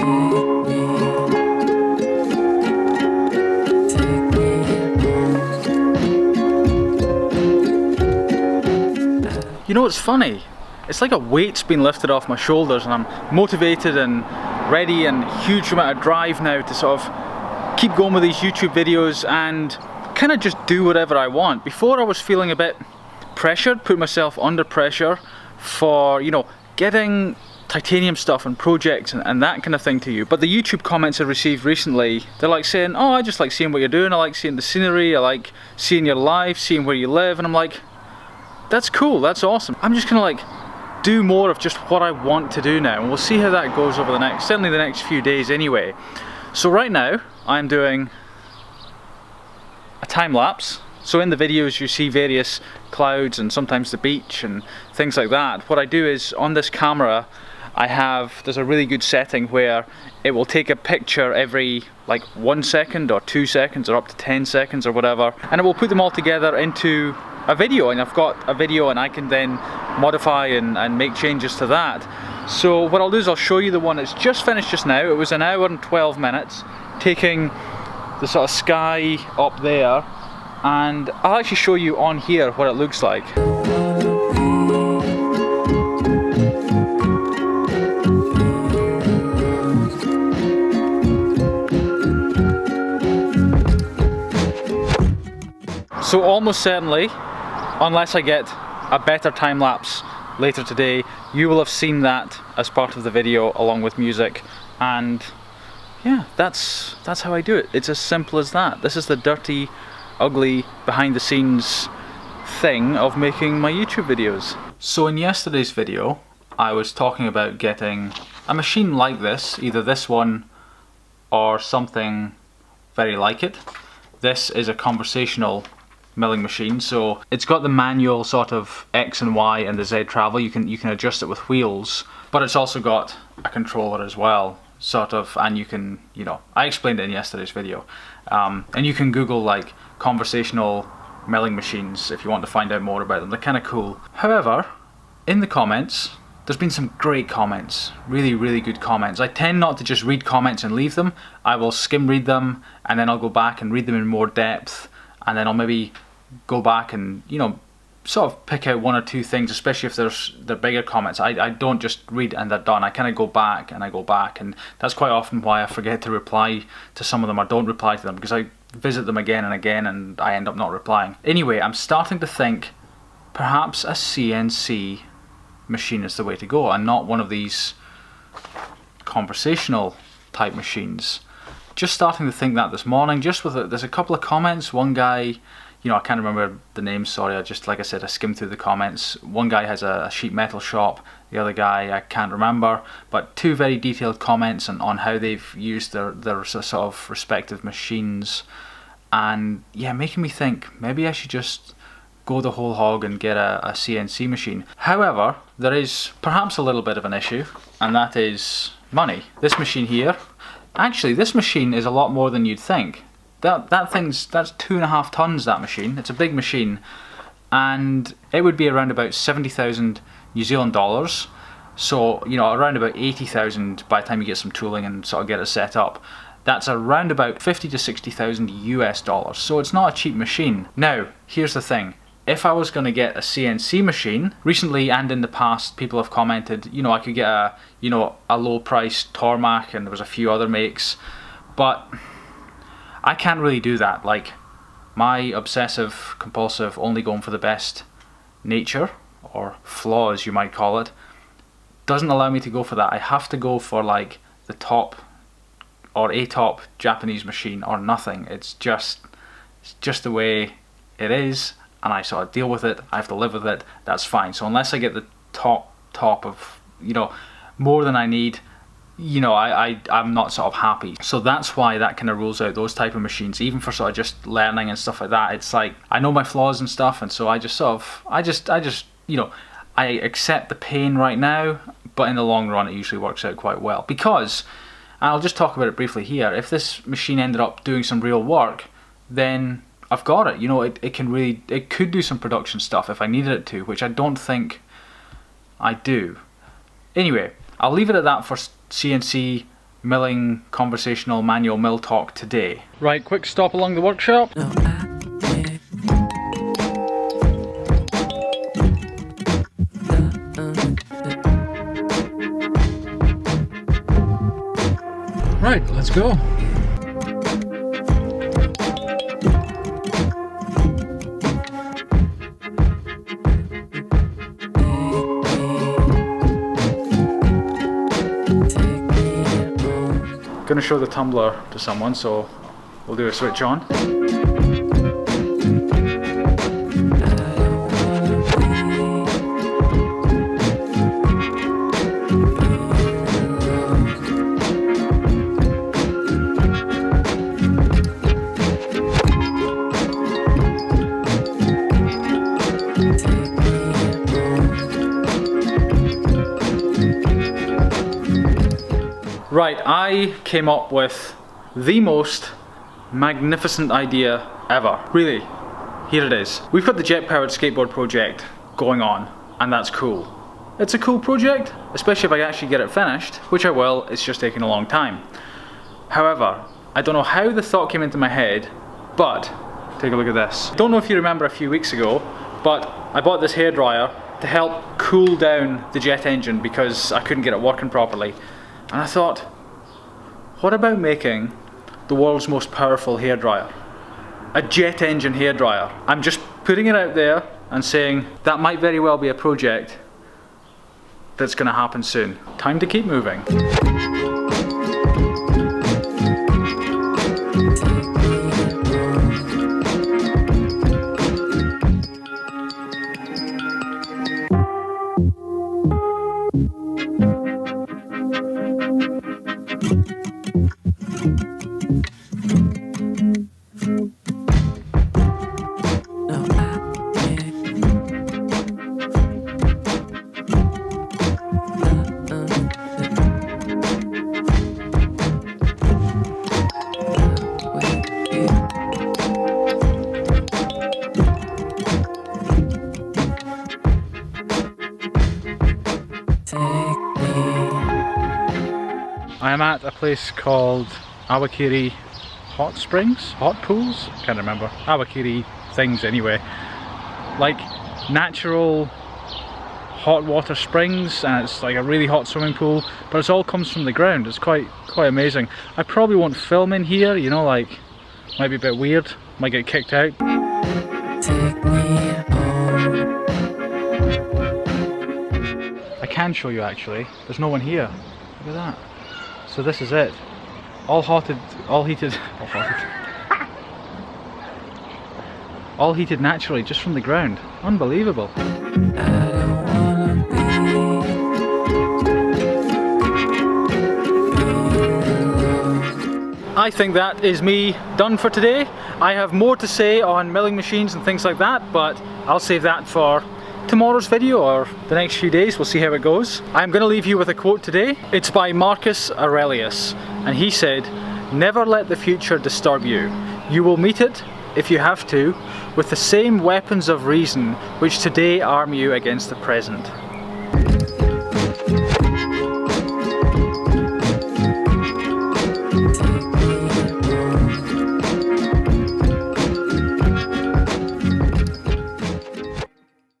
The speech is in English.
You know what's funny? It's like a weight's been lifted off my shoulders and I'm motivated and ready and huge amount of drive now to sort of keep going with these YouTube videos and kind of just do whatever I want. Before I was feeling a bit pressured, put myself under pressure for, you know, getting titanium stuff and projects and that kind of thing to you. But the YouTube comments I received recently, they're like saying, oh, I just like seeing what you're doing, I like seeing the scenery, I like seeing your life, seeing where you live, and I'm like, that's cool, that's awesome. I'm just gonna like do more of just what I want to do now, and we'll see how that goes over certainly the next few days anyway. So right now, I'm doing a time lapse. So in the videos you see various clouds and sometimes the beach and things like that. What I do is on this camera, there's a really good setting where it will take a picture every like 1 second or 2 seconds or up to 10 seconds or whatever, and it will put them all together into a video, and I've got a video and I can then modify and make changes to that. So what I'll do is I'll show you the one that's just finished just now. It was 1 hour and 12 minutes, taking the sort of sky up there, and I'll actually show you on here what it looks like. So almost certainly, unless I get a better time lapse later today, you will have seen that as part of the video along with music, and yeah, that's how I do it. It's as simple as that. This is the dirty, ugly, behind the scenes thing of making my YouTube videos. So in yesterday's video, I was talking about getting a machine like this, either this one or something very like it. This is a conversational milling machine, so it's got the manual sort of X and Y and the Z travel. You can adjust it with wheels, but it's also got a controller as well, sort of, and you can, you know, I explained it in yesterday's video, and you can Google like conversational milling machines if you want to find out more about them. They're kind of cool. However, in the comments, there's been some great comments, really good comments. I tend not to just read comments and leave them. I will skim read them and then I'll go back and read them in more depth, and then I'll maybe go back and, you know, sort of pick out one or two things, especially if they're bigger comments. I don't just read and they're done. I kind of go back, and that's quite often why I forget to reply to some of them or don't reply to them, because I visit them again and again and I end up not replying. Anyway, I'm starting to think perhaps a CNC machine is the way to go and not one of these conversational type machines. Just starting to think that this morning, just with there's a couple of comments. One guy, you know, I can't remember the name, sorry, like I said, I skimmed through the comments. One guy has a sheet metal shop, the other guy I can't remember, but two very detailed comments on how they've used their sort of respective machines, and yeah, making me think maybe I should just go the whole hog and get a CNC machine. However, there is perhaps a little bit of an issue, and that is money. This machine here, actually this machine is a lot more than you'd think. That's 2.5 tons, that machine. It's a big machine, and it would be around about 70,000 New Zealand dollars. So, you know, around about 80,000 by the time you get some tooling and sort of get it set up. That's around about 50 to 60,000 US dollars. So it's not a cheap machine. Now, here's the thing. If I was going to get a CNC machine, recently and in the past, people have commented, you know, I could get a low price Tormac, and there was a few other makes, but I can't really do that. Like, my obsessive compulsive only going for the best nature, or flaws you might call it, doesn't allow me to go for that. I have to go for like the top or a top Japanese machine or nothing. It's just the way it is, and I sort of deal with it. I have to live with it. That's fine. So unless I get the top of, you know, more than I need, you know, I'm not sort of happy. So that's why that kind of rules out those type of machines, even for sort of just learning and stuff like that. It's like, I know my flaws and stuff, and so I just you know, I accept the pain right now, but in the long run it usually works out quite well. Because, and I'll just talk about it briefly here, if this machine ended up doing some real work, then I've got it. You know, it could do some production stuff if I needed it to, which I don't think I do. Anyway, I'll leave it at that for CNC milling conversational manual mill talk today. Right, quick stop along the workshop. Right, let's go. Gonna show the tumbler to someone, so we'll do a switch on. Right, I came up with the most magnificent idea ever. Really, here it is. We've got the jet-powered skateboard project going on, and that's cool. It's a cool project, especially if I actually get it finished, which I will. It's just taking a long time. However, I don't know how the thought came into my head, but take a look at this. Don't know if you remember a few weeks ago, but I bought this hairdryer to help cool down the jet engine because I couldn't get it working properly. And I thought, what about making the world's most powerful hairdryer? A jet engine hairdryer. I'm just putting it out there and saying that might very well be a project that's going to happen soon. Time to keep moving. I am at a place called Awakiri Hot Springs? Hot Pools? Can't remember. Awakiri things anyway. Like natural hot water springs, and it's like a really hot swimming pool, but it all comes from the ground. It's quite amazing. I probably won't film in here, you know, like might be a bit weird, might get kicked out. Take me home. I can show you actually. There's no one here. Look at that. So this is it. All heated naturally just from the ground. Unbelievable. I think that is me done for today. I have more to say on milling machines and things like that, but I'll save that for tomorrow's video or the next few days. We'll see how it goes. I'm going to leave you with a quote today. It's by Marcus Aurelius, and he said, "Never let the future disturb you. You will meet it, if you have to, with the same weapons of reason which today arm you against the present."